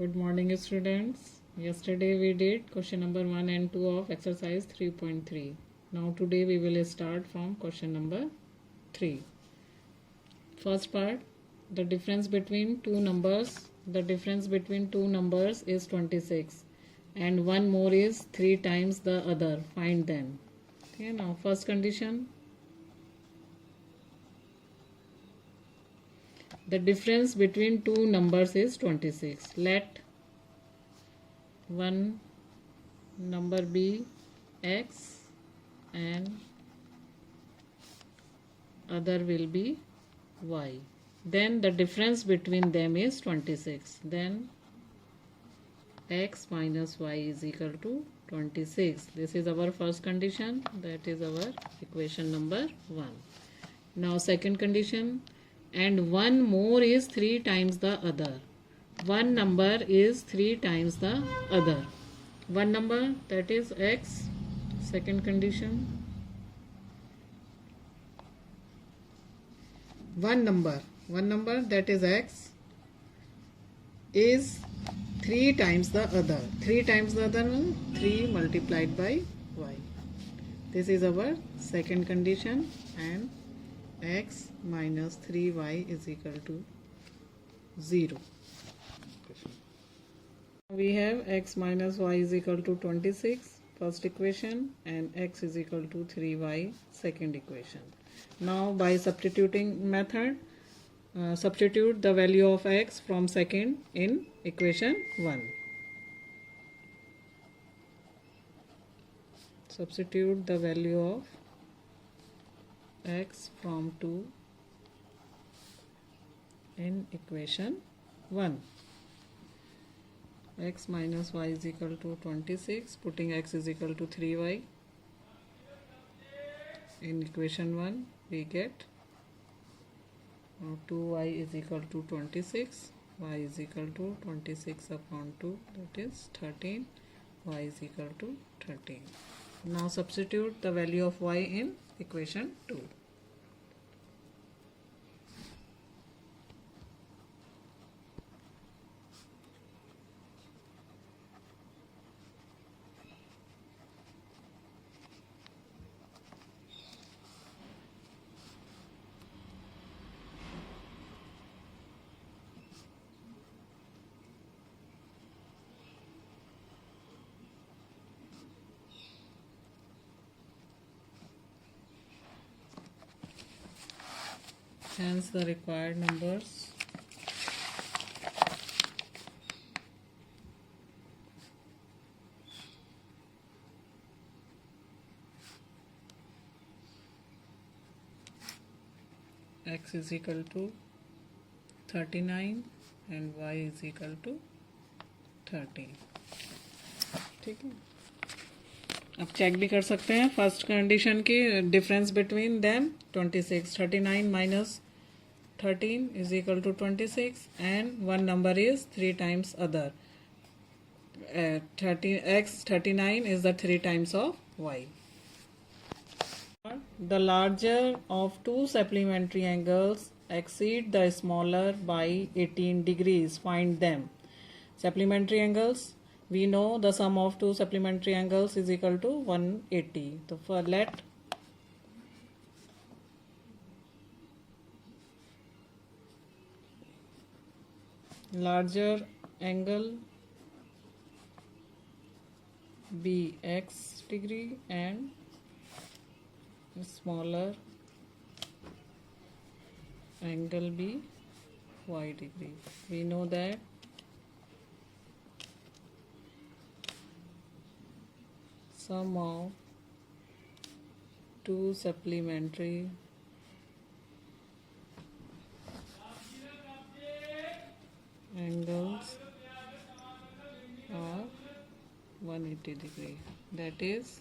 Good morning, students. Yesterday we did question number 1 and 2 of exercise 3.3. Now today we will start from question number 3. First part, the difference between two numbers. The difference between two numbers is 26 and one more is 3 times the other. Find them. Okay, now first condition. The difference between two numbers is 26. Let one number be x and other will be y. Then the difference between them is 26. Then x minus y is equal to 26. This is our first condition. That is our equation number 1. Now second condition. And one more is 3 times the other. One number is 3 times the other. One number, that is x. Second condition. One number that is x is 3 times the other. 3 times the other means 3 multiplied by y. This is our second condition, and x minus 3y is equal to 0. We have x minus y is equal to 26, first equation, and x is equal to 3y, second equation. Now by substituting method, substitute the value of x from second in equation 1. Substitute the value of x from 2 in equation 1. X minus y is equal to 26, putting x is equal to 3y. In equation 1 we get 2y is equal to 26, y is equal to 26 upon 2, that is 13, y is equal to 13. Now substitute the value of y in equation 2. Hence the required numbers. X is equal to 39 and y is equal to 30. ठीक है, अब check भी कर सकते हैं first condition की difference between them 26. 39 minus 13 is equal to 26 and one number is 3 times other. 39 is the 3 times of y. The larger of two supplementary angles exceed the smaller by 18 degrees. Find them. Supplementary angles, we know the sum of two supplementary angles is equal to 180. So for let larger angle be x degree and smaller angle be y degree. We know that sum of two supplementary angles are 180 degree. That is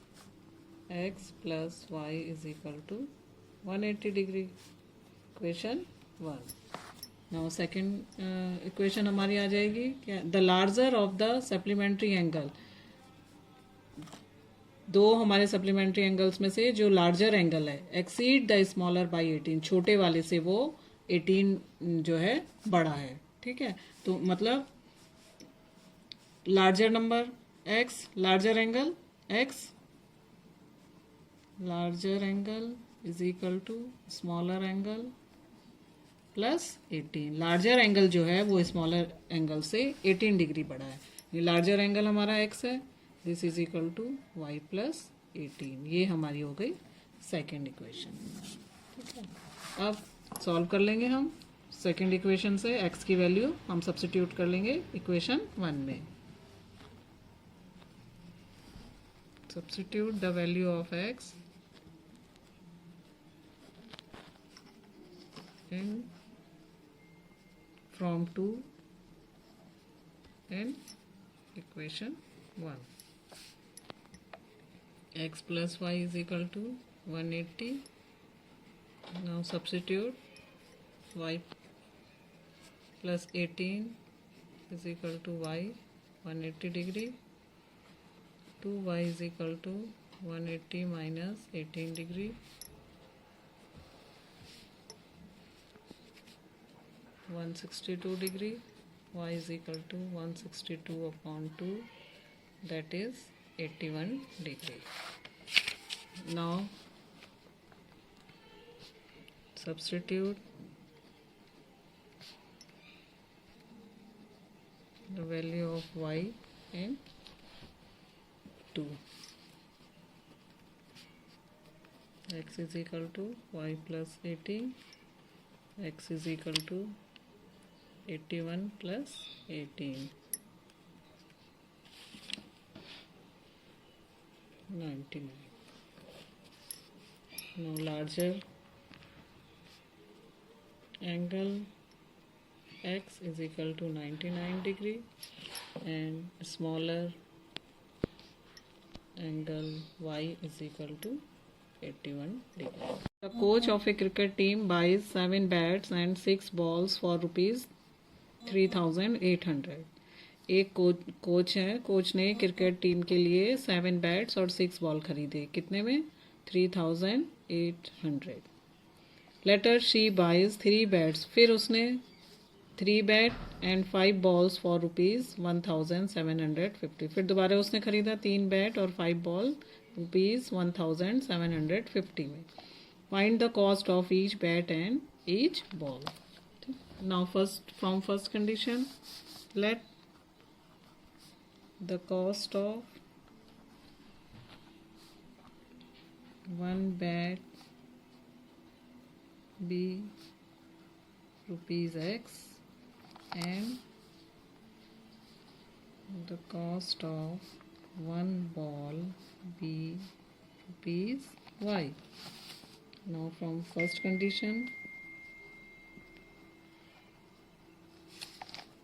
x plus y is equal to 180 degree. Equation 1. Now second equation हमारी आ जाएगी क्या? The larger of the supplementary angle. दो हमारे supplementary angles में से जो larger angle है exceed the smaller by 18, छोटे वाले से वो 18 जो है बड़ा है. ठीक है, तो मतलब larger number x, larger angle x, larger angle is equal to smaller angle plus 18. Larger angle जो है वो स्मॉलर एंगल से 18 डिग्री बड़ा है. ये लार्जर एंगल हमारा x है. This is equal to y plus 18. ये हमारी हो गई सेकेंड इक्वेशन. ठीक है, अब सॉल्व कर लेंगे हम सेकेंड इक्वेशन से. x की वैल्यू हम सब्स्टिट्यूट कर लेंगे इक्वेशन 1 में. Substitute the value of x in from 2 in equation 1. X plus y is equal to 180. Now substitute y plus 18 is equal to y 180 degree. 2y is equal to 180 minus 18 degree. 162 degree. Y is equal to 162 upon 2, that is 81 degree. Now substitute the value of y in 2. X is equal to y plus 18. X is equal to 81 plus 18, 99. Now larger angle x is equal to 99 degree and smaller angle y is equal to 81 degree. The coach of a cricket team buys 7 bats and 6 balls for rupees 3800. एक coach है. Coach ने cricket team के लिए 7 bats और 6 ball खरीदे. कितने में? 3800. Later she buys 3 bats. फिर उसने 3 bat and 5 balls for rupees 1750. फिर दोबारा उसने खरीदा 3 बैट और 5 बॉल रुपीज़ 1750 में. Find the cost of each bat and each ball. Now from first condition, let the cost of one bat be rupees x and the cost of one ball be rupees y. Now from first condition,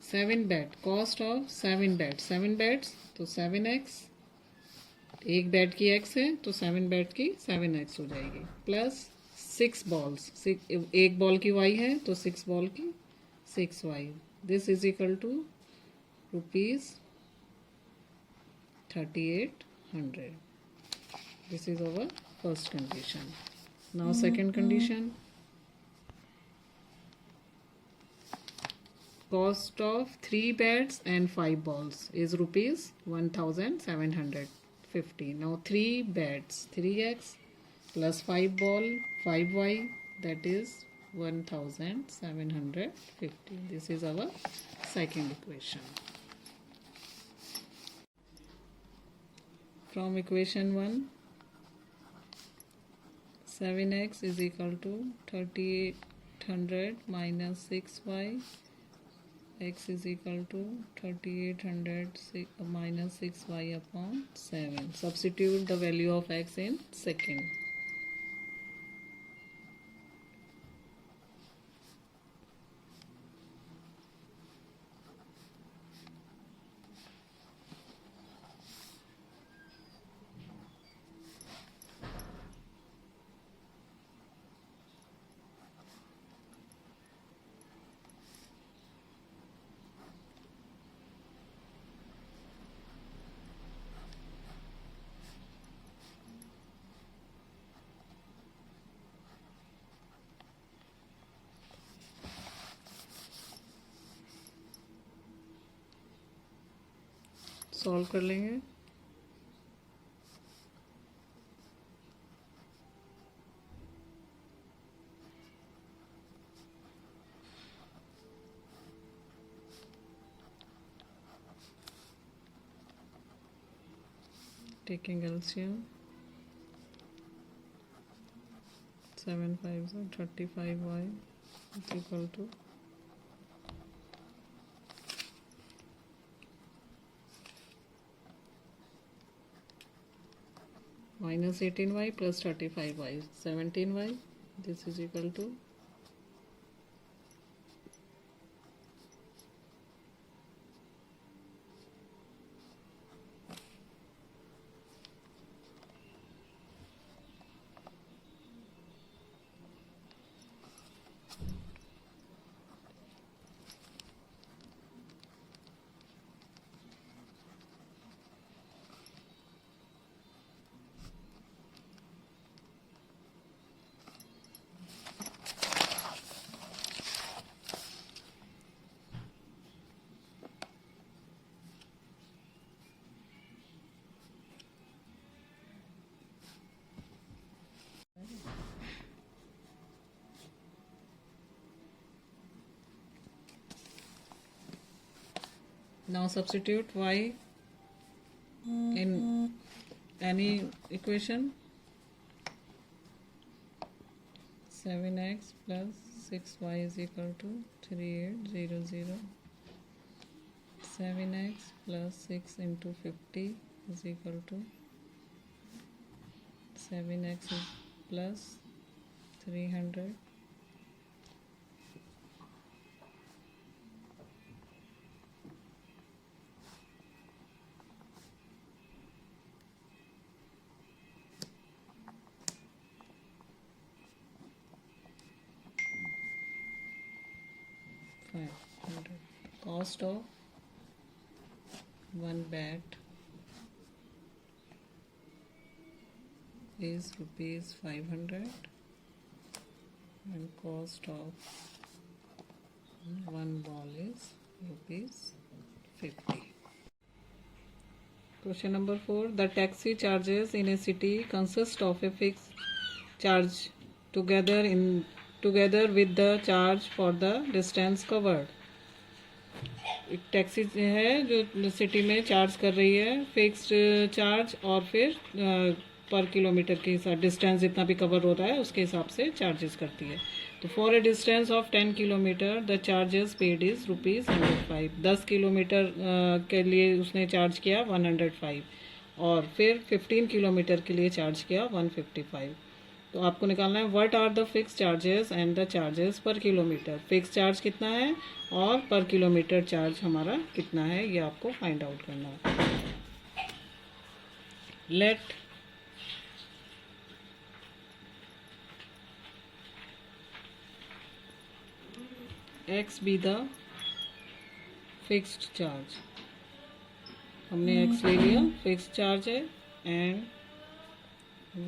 7 bat, cost of 7 bat. 7 bats तो 7x. एक bat की x है तो 7 bat की 7x हो जाएगी. Plus 6 balls. एक ball की y है तो 6 बॉल की 6y. This is equal to rupees 3800. This is our first condition. Now second condition. Cost of 3 bats and 5 balls is rupees 1750. Now 3 bats 3x plus 5 ball 5y, that is 1750. This is our second equation. From equation 1, 7x is equal to 3800 minus 6y. X is equal to 3800 minus 6y upon 7. Substitute the value of x in second. Solve कर लेंगे। Taking LCM 7 5 35y is equal to minus 18y plus 35y 17y. This is equal to 'Now substitute y in any equation. 7x plus 6y is equal to 3800. 7x plus 6 into 50 is equal to 7x plus 300. Cost of one bat is rupees 500 and cost of one ball is rupees 50. Question number 4. The taxi charges in a city consist of a fixed charge together with the charge for the distance covered. एक taxi है जो city में charge कर रही है, fixed charge और फिर पर किलोमीटर के हिसाब डिस्टेंस जितना भी कवर हो रहा है उसके हिसाब से चार्जेस करती है। तो for a distance of 10 kilometre the charges paid is rupees 105। 10 kilometre के लिए उसने चार्ज किया 105 और फिर 15 किलोमीटर के लिए चार्ज किया 155। तो आपको निकालना है what are the fix charges and the charges per kilometre. Fix charge कितना है और पर किलोमीटर चार्ज हमारा कितना है, ये आपको फाइंड आउट करना है। Let x be the fixed charge. हमने x ले लिया, फिक्स्ड चार्ज है, and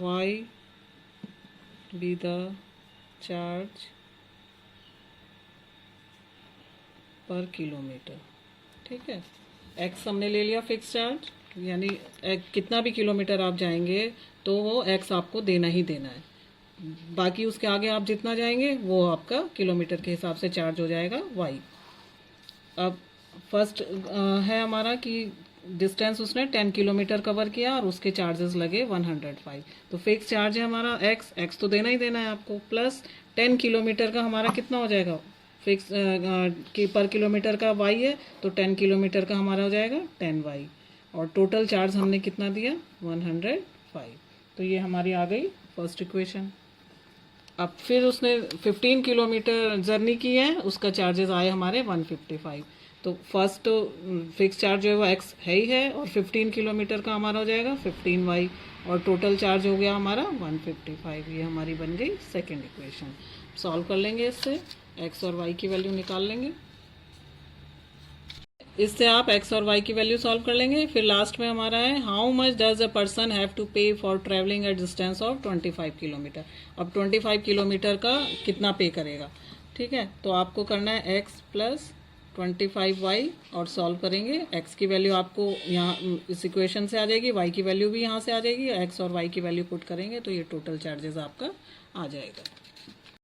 y be the charge per kilometre. ठीक है, x हमने ले लिया फिक्स चार्ज, यानी कितना भी किलोमीटर आप जाएंगे तो वो x आपको देना ही देना है। बाकी उसके आगे आप जितना जाएंगे वो आपका किलोमीटर के हिसाब से चार्ज हो जाएगा y। अब फर्स्ट है हमारा कि डिस्टेंस उसने 10 किलोमीटर कवर किया और उसके चार्जेस लगे 105। तो फिक्स चार्ज है हमारा x तो देना ही देना है आपको, प्लस 10 किलोमीटर का हमारा कितना हो जाएगा फिक्स कि पर किलोमीटर का y है तो 10 किलोमीटर का हमारा हो जाएगा 10y और टोटल चार्ज हमने कितना दिया 105। तो ये हमारी आ गई फर्स्ट इक्वेशन। अब फिर उसने 15 किलोमीटर जर्नी की है, उसका चार्जेस आए हमारे 155। तो फर्स्ट तो फिक्स चार्ज जो है वो x है ही है और 15 किलोमीटर का हमारा हो जाएगा 15y और टोटल चार्ज हो गया हमारा 155। ये हमारी बन गई सेकेंड इक्वेशन। सॉल्व कर लेंगे इससे, x और y की वैल्यू निकाल लेंगे। इससे आप x और y की वैल्यू सॉल्व कर लेंगे। फिर लास्ट में हमारा है how much does a person have to pay for travelling at distance of 25 kilometre. अब 25 किलोमीटर का कितना पे करेगा। ठीक है, तो आपको करना है x प्लस 25y और सॉल्व करेंगे। x की वैल्यू आपको यहाँ इस इक्वेशन से आ जाएगी, y की वैल्यू भी यहाँ से आ जाएगी, x और y की वैल्यू पुट करेंगे तो ये टोटल चार्जेस आपका आ जाएगा।